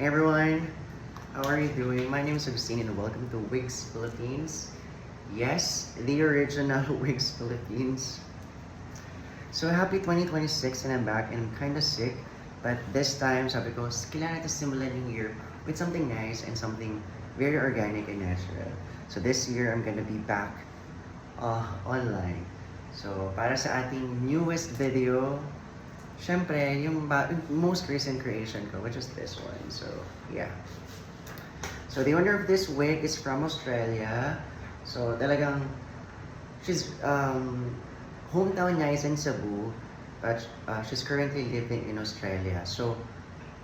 Hey everyone, how are you doing? My name is Agustin and welcome to Wigs Philippines. Yes, the original Wigs Philippines. So happy 2026 and I'm back and I'm kinda sick. But this time, sabi ko, kailangan natin simulan yung year with something nice and something very organic and natural. So this year, I'm gonna be back online. So para sa ating newest video, syempre, yung most recent creation ko, which is this one. So, yeah. So, the owner of this wig is from Australia. So, talagang, she's, hometown niya is in Cebu, but she's currently living in Australia. So,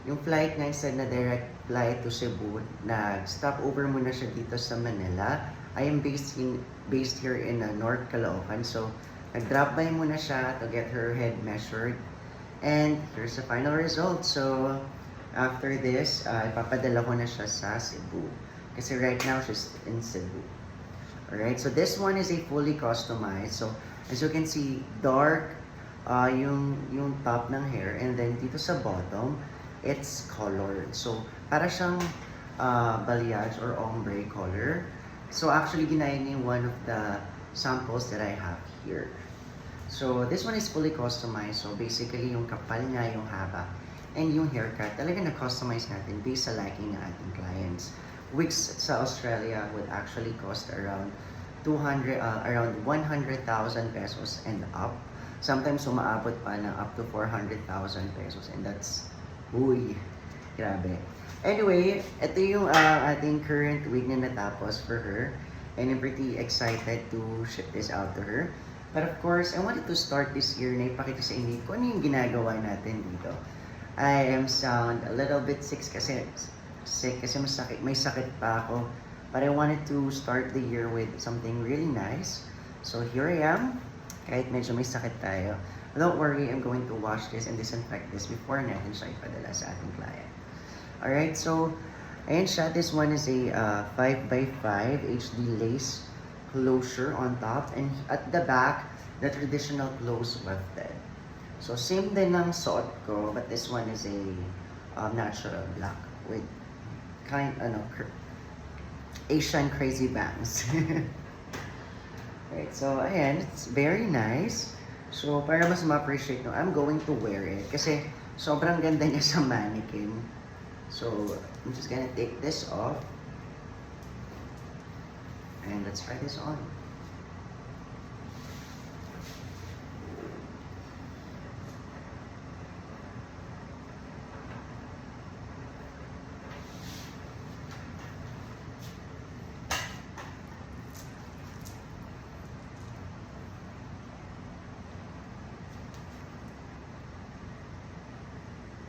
yung flight niya, instead na direct flight to Cebu, nag-stop over muna siya dito sa Manila. I am based here in North Caloocan. So, nag-drop by muna siya to get her head measured. And here's the final result. So, after this, ipapadala ko na siya sa Cebu. Kasi right now, she's in Cebu. Alright, so this one is a fully customized. So, as you can see, dark yung top ng hair. And then, dito sa bottom, it's colored. So, para siyang balayage or ombre color. So, actually, ginaya niya one of the samples that I have here. So, this one is fully customized. So, basically, yung kapal niya, yung haba, and yung haircut, talaga na-customize natin based sa liking ng ating clients. Wigs sa Australia would actually cost around 100,000 pesos and up. Sometimes, umaabot pa ng up to 400,000 pesos. And that's, uy, grabe. Anyway, ito yung ating current wig na natapos for her. And I'm pretty excited to ship this out to her. But of course, I wanted to start this year na ipakita sa inyo kung ano yung ginagawa natin dito. I am sound a little bit sick kasi may sakit pa ako. But I wanted to start the year with something really nice. So here I am, kahit medyo may sakit tayo. But don't worry, I'm going to wash this and disinfect this before natin siya ipadala sa ating client. Alright, so ayan siya. This one is a 5x5 HD lace closure on top, and at the back, the traditional close wefted. So same din ng suot ko, but this one is a natural black with Asian crazy bangs. Right, so ayan, it's very nice. So para mas ma-appreciate nyo, I'm going to wear it kasi sobrang ganda niya sa mannequin. So I'm just gonna take this off. And let's try this on.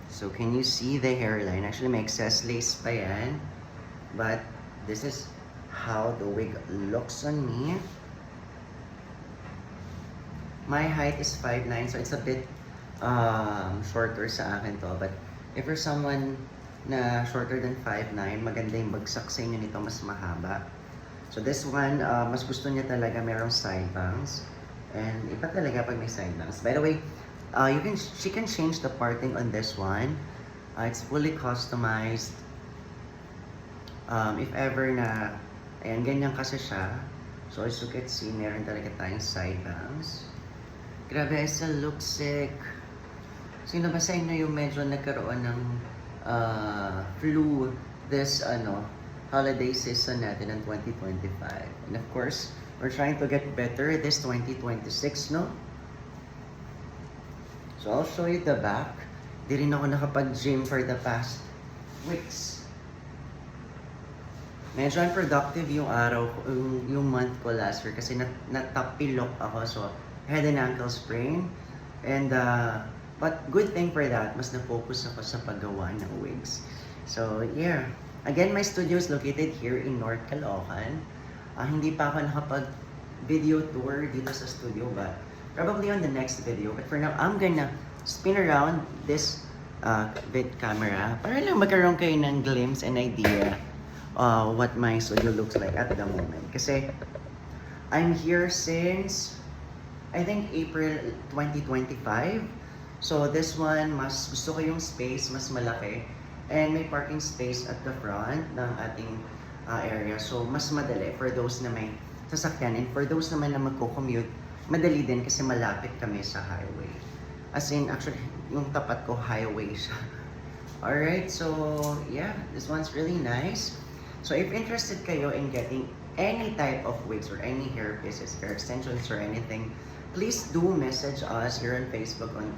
So can you see the hairline? Actually, may excess lace pa yan. But this is how the wig looks on me. My height is 5'9", so it's a bit shorter sa akin to. But if you're someone na shorter than 5'9", maganda yung bagsak sa inyo nito, mas mahaba. So this one, mas gusto niya talaga merong side bangs. And iba talaga pag may side bangs. By the way, she can change the parting on this one. It's fully customized. If ever na ayan, ganyan kasi siya. So, as you can see, meron talaga tayong side bangs. Grabe, I still look sick. Sino ba sa inyo yung medyo nagkaroon ng flu this holiday season natin ng 2025? And of course, we're trying to get better this 2026, no? So, I'll show you the back. Di rin ako nakapag-gym for the past weeks. Medyo unproductive yung araw, yung month ko last year kasi natapilok ako. So, I had an ankle sprain. And, but good thing for that, mas na-focus ako sa paggawa ng wigs. So, yeah. Again, my studio is located here in North Caloocan. Hindi pa ako nakapag-video tour dito sa studio, but probably on the next video. But for now, I'm gonna spin around this vid camera para lang magkaroon kayo ng glimpse and idea what my studio looks like at the moment. Kasi I'm here since I think April 2025. So this one, mas gusto ko yung space, mas malaki. And may parking space at the front ng ating area. So, mas madali for those na may sasakyan. And for those naman na magko-commute, madali din kasi malapit kami sa highway. As in, actually, yung tapat ko, highway siya. Alright, so yeah, this one's really nice. So if interested kayo in getting any type of wigs or any hair pieces, hair extensions or anything, please do message us here on Facebook on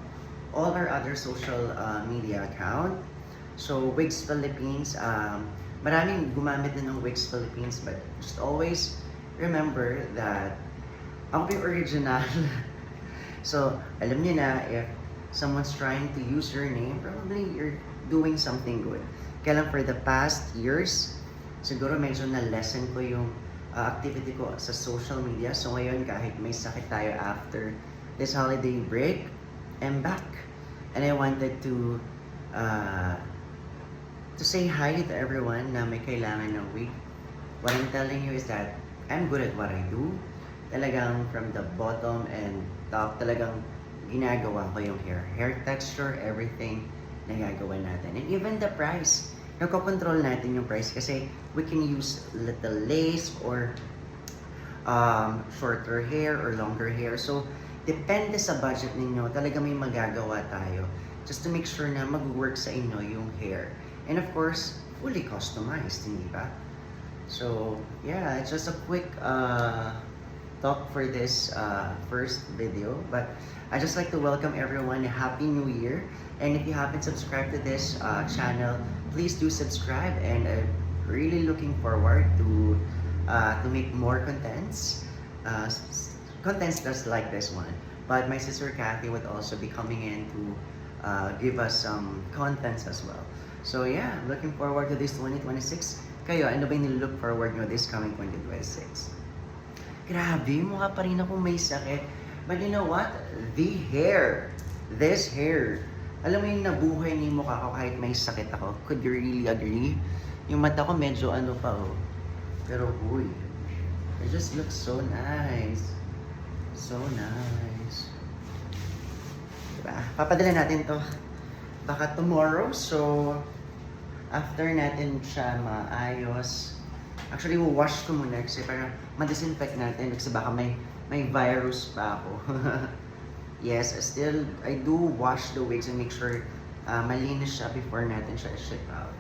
all our other social media account. So Wigs Philippines, maraming gumamit din ng Wigs Philippines, but just always remember that ako yung original. So alam niyo na, if someone's trying to use your name, probably you're doing something good. Kaya lang for the past years, siguro medyo na-lessen ko yung activity ko sa social media. So ngayon, kahit may sakit tayo after this holiday break, I'm back. And I wanted to say hi to everyone na may kailangan ng wig. What I'm telling you is that I'm good at what I do. Talagang from the bottom and top, talagang ginagawa ko yung hair texture, everything nagagawa natin. And even the price, nagko-control natin yung price kasi we can use little lace or shorter hair or longer hair. So, depende sa budget ninyo, talaga may magagawa tayo just to make sure na mag-work sa inyo yung hair. And of course, fully customized, hindi ba? So, yeah, it's just a quick talk for this first video. But I just like to welcome everyone. Happy New Year! And if you haven't subscribed to this channel, please do subscribe. And I'm really looking forward to make more contents just like this one. But my sister Kathy would also be coming in to give us some contents as well. So yeah, looking forward to this 2026. Kayo, ano ba yung nilook forward nyo this coming 2026? Grabe, mukha pa rin akong may sakit. But you know what? The hair, this hair, alam mo yung nabuhay ni mukha ko kahit may sakit ako. Could you really agree? Yung mata ko medyo ano pa oh. Pero uy, it just looks so nice. So nice. Diba? Papadala natin to baka tomorrow. So, after natin siya maayos, actually, wash ko muna kasi para ma-disinfect natin kasi baka may virus pa ako. Yes, I do wash the wigs and make sure malinis siya before natin siya ship out.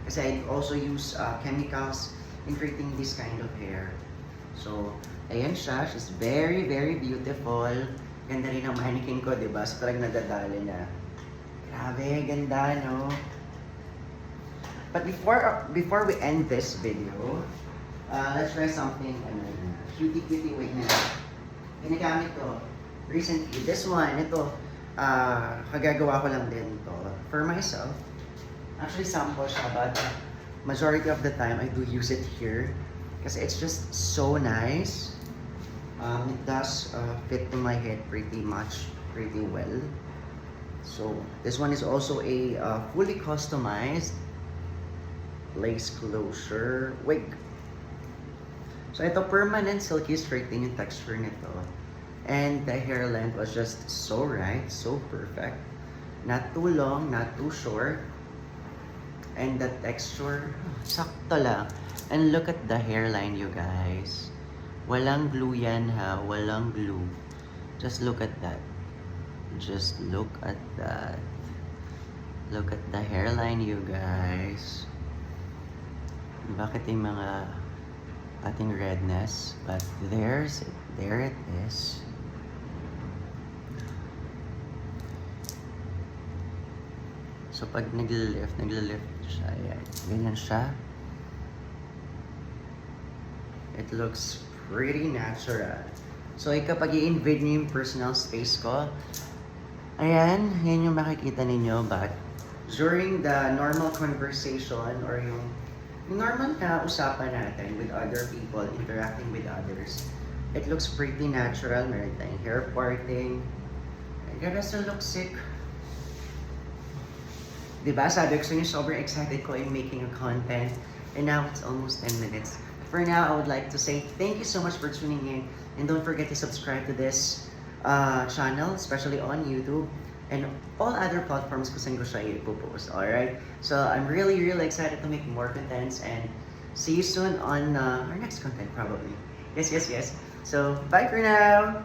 Kasi I also use chemicals in creating this kind of hair. So, ayan siya. She's very, very beautiful. Ganda rin ang mannequin ko, diba? So, talagang nadadali na. Grabe, ganda, no? But before we end this video, let's try something, cutie wig na. Ginagamit ko recently. This one, ito, kagagawa ko lang din to for myself. Actually, sample siya, but majority of the time, I do use it here. Kasi it's just so nice. It does fit to my head pretty well. So, this one is also a fully customized lace closure wig. So, ito permanent silky straightening yung texture nito. And the hair length was just so right, so perfect. Not too long, not too short. And the texture, sakto lang. And look at the hairline, you guys. Walang glue yan ha, walang glue. Just look at that. Just look at that. Look at the hairline, you guys. Bakit yung mga ating redness? But there it is. So pag nagle-lift siya, ayan. Ganyan siya. It looks pretty natural. So kapag i-invade niyo yung personal space ko, ayan, yan yung makikita ninyo. But during the normal conversation or yung normal na usapan natin with other people, interacting with others, it looks pretty natural. Meron tayong hair parting. It doesn't look sick. Diba? Sabi ko sa inyo, sobrang excited ko in making a content. And now it's almost 10 minutes. For now, I would like to say thank you so much for tuning in. And don't forget to subscribe to this channel, especially on YouTube. and all other platforms kung saan ko siya ipopost. Alright? So, I'm really, really excited to make more contents and see you soon on our next content probably. Yes, yes, yes. So, bye for now!